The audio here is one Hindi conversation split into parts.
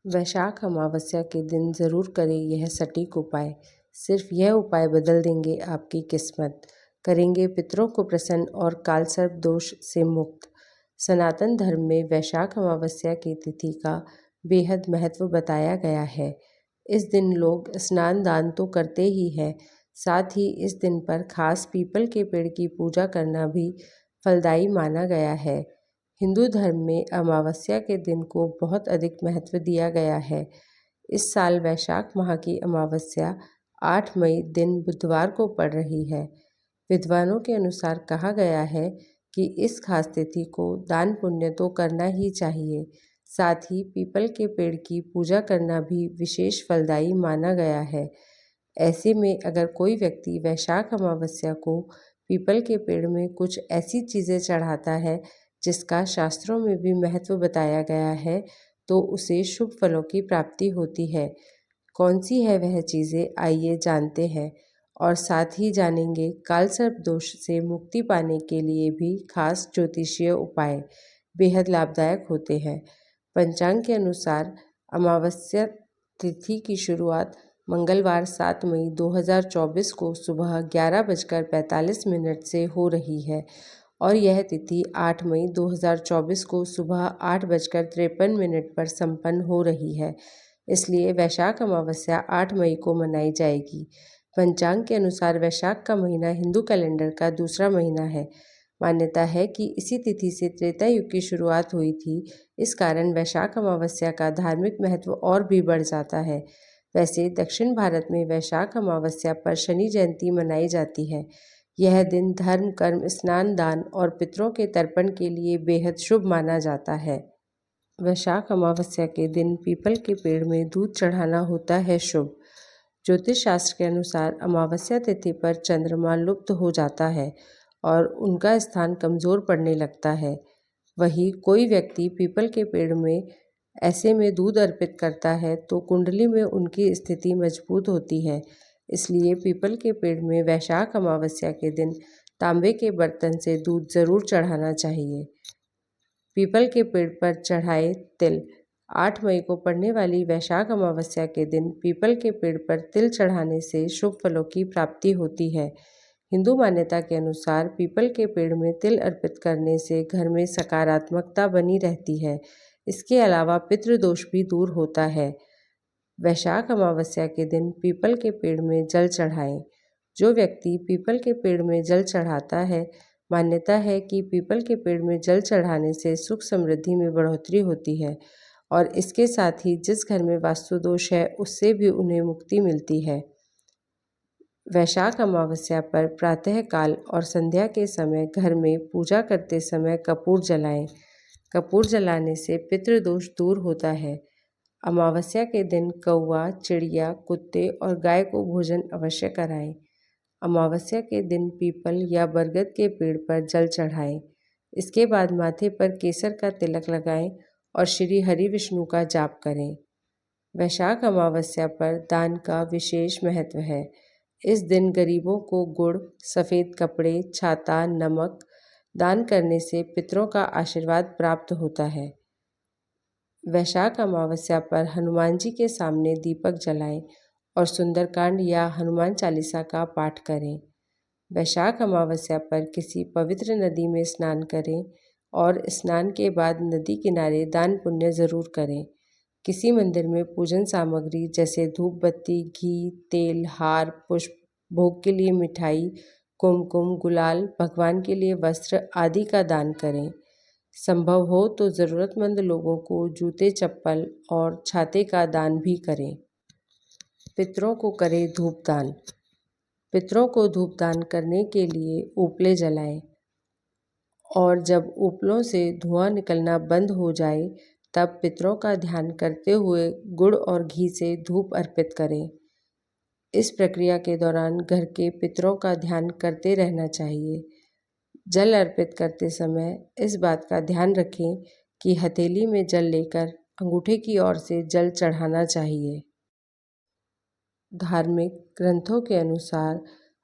वैशाख अमावस्या के दिन ज़रूर करें यह सटीक उपाय। सिर्फ यह उपाय बदल देंगे आपकी किस्मत, करेंगे पितरों को प्रसन्न और कालसर्प दोष से मुक्त। सनातन धर्म में वैशाख अमावस्या की तिथि का बेहद महत्व बताया गया है। इस दिन लोग स्नान दान तो करते ही हैं, साथ ही इस दिन पर खास पीपल के पेड़ की पूजा करना भी फलदायी माना गया है। हिंदू धर्म में अमावस्या के दिन को बहुत अधिक महत्व दिया गया है। इस साल वैशाख माह की अमावस्या 8 मई दिन बुधवार को पड़ रही है। विद्वानों के अनुसार कहा गया है कि इस खास तिथि को दान पुण्य तो करना ही चाहिए, साथ ही पीपल के पेड़ की पूजा करना भी विशेष फलदायी माना गया है। ऐसे में अगर कोई व्यक्ति वैशाख अमावस्या को पीपल के पेड़ में कुछ ऐसी चीज़ें चढ़ाता है जिसका शास्त्रों में भी महत्व बताया गया है, तो उसे शुभ फलों की प्राप्ति होती है। कौन सी है वह चीज़ें, आइए जानते हैं और साथ ही जानेंगे कालसर्प दोष से मुक्ति पाने के लिए भी खास ज्योतिषीय उपाय बेहद लाभदायक होते हैं। पंचांग के अनुसार अमावस्या तिथि की शुरुआत मंगलवार 7 मई 2024 को सुबह 11:45 से हो रही है और यह तिथि 8 मई 2024 को सुबह 8:53 पर संपन्न हो रही है। इसलिए वैशाख अमावस्या 8 मई को मनाई जाएगी। पंचांग के अनुसार वैशाख का महीना हिंदू कैलेंडर का दूसरा महीना है। मान्यता है कि इसी तिथि से त्रेता युग की शुरुआत हुई थी। इस कारण वैशाख अमावस्या का धार्मिक महत्व और भी बढ़ जाता है। वैसे दक्षिण भारत में वैशाख अमावस्या पर शनि जयंती मनाई जाती है। यह दिन धर्म, कर्म, स्नान, दान और पितरों के तर्पण के लिए बेहद शुभ माना जाता है। वैशाख अमावस्या के दिन पीपल के पेड़ में दूध चढ़ाना होता है शुभ। ज्योतिष शास्त्र के अनुसार अमावस्या तिथि पर चंद्रमा लुप्त हो जाता है और उनका स्थान कमज़ोर पड़ने लगता है। वहीं कोई व्यक्ति पीपल के पेड़ में ऐसे में दूध अर्पित करता है तो कुंडली में उनकी स्थिति मजबूत होती है। इसलिए पीपल के पेड़ में वैशाख अमावस्या के दिन तांबे के बर्तन से दूध जरूर चढ़ाना चाहिए। पीपल के पेड़ पर चढ़ाए तिल। 8 मई को पड़ने वाली वैशाख अमावस्या के दिन पीपल के पेड़ पर तिल चढ़ाने से शुभ फलों की प्राप्ति होती है। हिंदू मान्यता के अनुसार पीपल के पेड़ में तिल अर्पित करने से घर में सकारात्मकता बनी रहती है। इसके अलावा पितृदोष भी दूर होता है। वैशाख अमावस्या के दिन पीपल के पेड़ में जल चढ़ाएं। जो व्यक्ति पीपल के पेड़ में जल चढ़ाता है, मान्यता है कि पीपल के पेड़ में जल चढ़ाने से सुख समृद्धि में बढ़ोतरी होती है और इसके साथ ही जिस घर में वास्तु दोष है उससे भी उन्हें मुक्ति मिलती है। वैशाख अमावस्या पर प्रातः काल और संध्या के समय घर में पूजा करते समय कपूर जलाएं। कपूर जलाने से पितृदोष दूर होता है। अमावस्या के दिन कौवा, चिड़िया, कुत्ते और गाय को भोजन अवश्य कराएं। अमावस्या के दिन पीपल या बरगद के पेड़ पर जल चढ़ाएं। इसके बाद माथे पर केसर का तिलक लगाएं और श्री हरि विष्णु का जाप करें। वैशाख अमावस्या पर दान का विशेष महत्व है। इस दिन गरीबों को गुड़, सफ़ेद कपड़े, छाता, नमक दान करने से पितरों का आशीर्वाद प्राप्त होता है। वैशाख अमावस्या पर हनुमान जी के सामने दीपक जलाएं और सुंदरकांड या हनुमान चालीसा का पाठ करें। वैशाख अमावस्या पर किसी पवित्र नदी में स्नान करें और स्नान के बाद नदी किनारे दान पुण्य ज़रूर करें। किसी मंदिर में पूजन सामग्री जैसे धूप बत्ती, घी, तेल, हार, पुष्प, भोग के लिए मिठाई, कुमकुम, गुलाल, भगवान के लिए वस्त्र आदि का दान करें। संभव हो तो ज़रूरतमंद लोगों को जूते, चप्पल और छाते का दान भी करें। पितरों को करें धूपदान। पितरों को धूपदान करने के लिए उपले जलाएं और जब उपलों से धुआं निकलना बंद हो जाए तब पितरों का ध्यान करते हुए गुड़ और घी से धूप अर्पित करें। इस प्रक्रिया के दौरान घर के पितरों का ध्यान करते रहना चाहिए। जल अर्पित करते समय इस बात का ध्यान रखें कि हथेली में जल लेकर अंगूठे की ओर से जल चढ़ाना चाहिए। धार्मिक ग्रंथों के अनुसार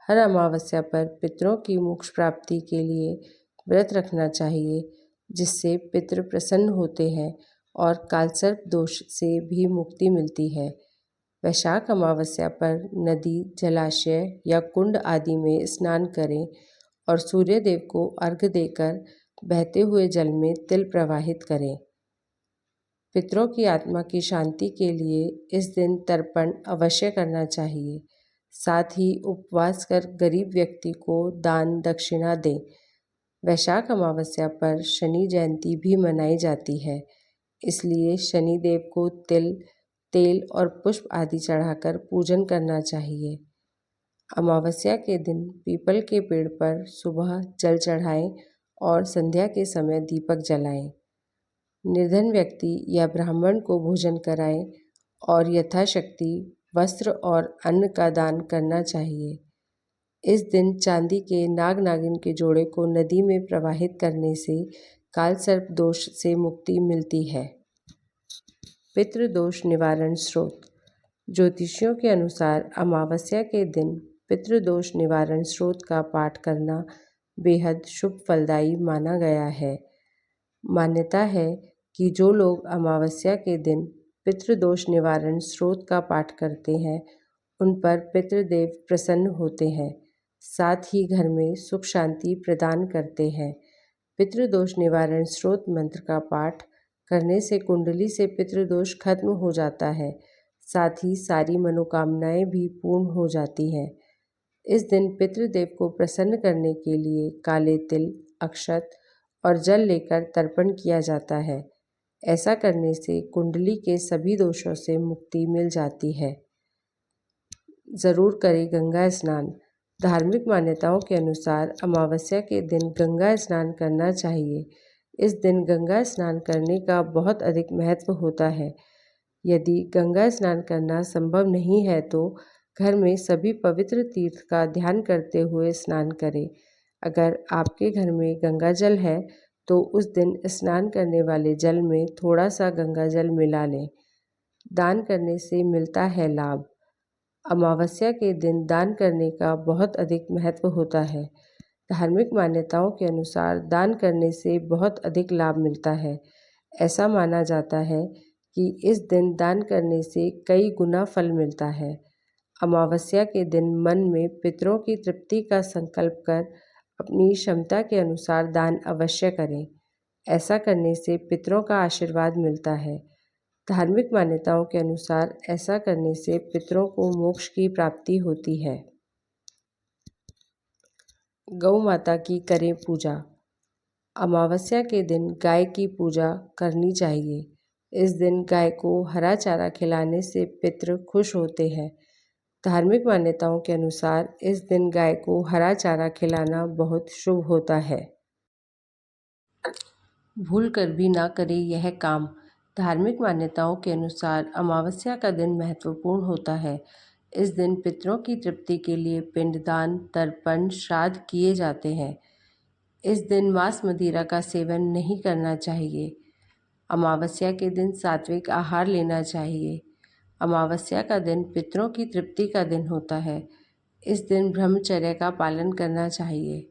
हर अमावस्या पर पितरों की मोक्ष प्राप्ति के लिए व्रत रखना चाहिए, जिससे पितृ प्रसन्न होते हैं और कालसर्प दोष से भी मुक्ति मिलती है। वैशाख अमावस्या पर नदी, जलाशय या कुंड आदि में स्नान करें और सूर्य देव को अर्घ्य देकर बहते हुए जल में तिल प्रवाहित करें। पितरों की आत्मा की शांति के लिए इस दिन तर्पण अवश्य करना चाहिए। साथ ही उपवास कर गरीब व्यक्ति को दान दक्षिणा दें। वैशाख अमावस्या पर शनि जयंती भी मनाई जाती है, इसलिए शनि देव को तिल, तेल और पुष्प आदि चढ़ाकर पूजन करना चाहिए। अमावस्या के दिन पीपल के पेड़ पर सुबह जल चढ़ाएं और संध्या के समय दीपक जलाएं। निर्धन व्यक्ति या ब्राह्मण को भोजन कराएं और यथाशक्ति वस्त्र और अन्न का दान करना चाहिए। इस दिन चांदी के नाग नागिन के जोड़े को नदी में प्रवाहित करने से कालसर्प दोष से मुक्ति मिलती है। पितृदोष निवारण स्रोत। ज्योतिषियों के अनुसार अमावस्या के दिन पितृदोष निवारण स्रोत का पाठ करना बेहद शुभ फलदायी माना गया है। मान्यता है कि जो लोग अमावस्या के दिन पितृदोष निवारण स्रोत का पाठ करते हैं, उन पर पितृदेव प्रसन्न होते हैं, साथ ही घर में सुख शांति प्रदान करते हैं। पितृदोष निवारण स्रोत मंत्र का पाठ करने से कुंडली से पितृदोष खत्म हो जाता है, साथ ही सारी मनोकामनाएं भी पूर्ण हो जाती हैं। इस दिन पितृदेव को प्रसन्न करने के लिए काले तिल, अक्षत और जल लेकर तर्पण किया जाता है। ऐसा करने से कुंडली के सभी दोषों से मुक्ति मिल जाती है। ज़रूर करें गंगा स्नान। धार्मिक मान्यताओं के अनुसार अमावस्या के दिन गंगा स्नान करना चाहिए। इस दिन गंगा स्नान करने का बहुत अधिक महत्व होता है। यदि गंगा स्नान करना संभव नहीं है तो घर में सभी पवित्र तीर्थ का ध्यान करते हुए स्नान करें। अगर आपके घर में गंगा जल है तो उस दिन स्नान करने वाले जल में थोड़ा सा गंगा जल मिला लें। दान करने से मिलता है लाभ। अमावस्या के दिन दान करने का बहुत अधिक महत्व होता है। धार्मिक मान्यताओं के अनुसार दान करने से बहुत अधिक लाभ मिलता है। ऐसा माना जाता है कि इस दिन दान करने से कई गुना फल मिलता है। अमावस्या के दिन मन में पितरों की तृप्ति का संकल्प कर अपनी क्षमता के अनुसार दान अवश्य करें। ऐसा करने से पितरों का आशीर्वाद मिलता है। धार्मिक मान्यताओं के अनुसार ऐसा करने से पितरों को मोक्ष की प्राप्ति होती है। गौ माता की करें पूजा। अमावस्या के दिन गाय की पूजा करनी चाहिए। इस दिन गाय को हरा चारा खिलाने से पितृ खुश होते हैं। धार्मिक मान्यताओं के अनुसार इस दिन गाय को हरा चारा खिलाना बहुत शुभ होता है। भूल कर भी ना करें यह काम। धार्मिक मान्यताओं के अनुसार अमावस्या का दिन महत्वपूर्ण होता है। इस दिन पितरों की तृप्ति के लिए पिंडदान, तर्पण, श्राद्ध किए जाते हैं। इस दिन मांस मदिरा का सेवन नहीं करना चाहिए। अमावस्या के दिन सात्विक आहार लेना चाहिए। अमावस्या का दिन पितरों की तृप्ति का दिन होता है। इस दिन ब्रह्मचर्य का पालन करना चाहिए।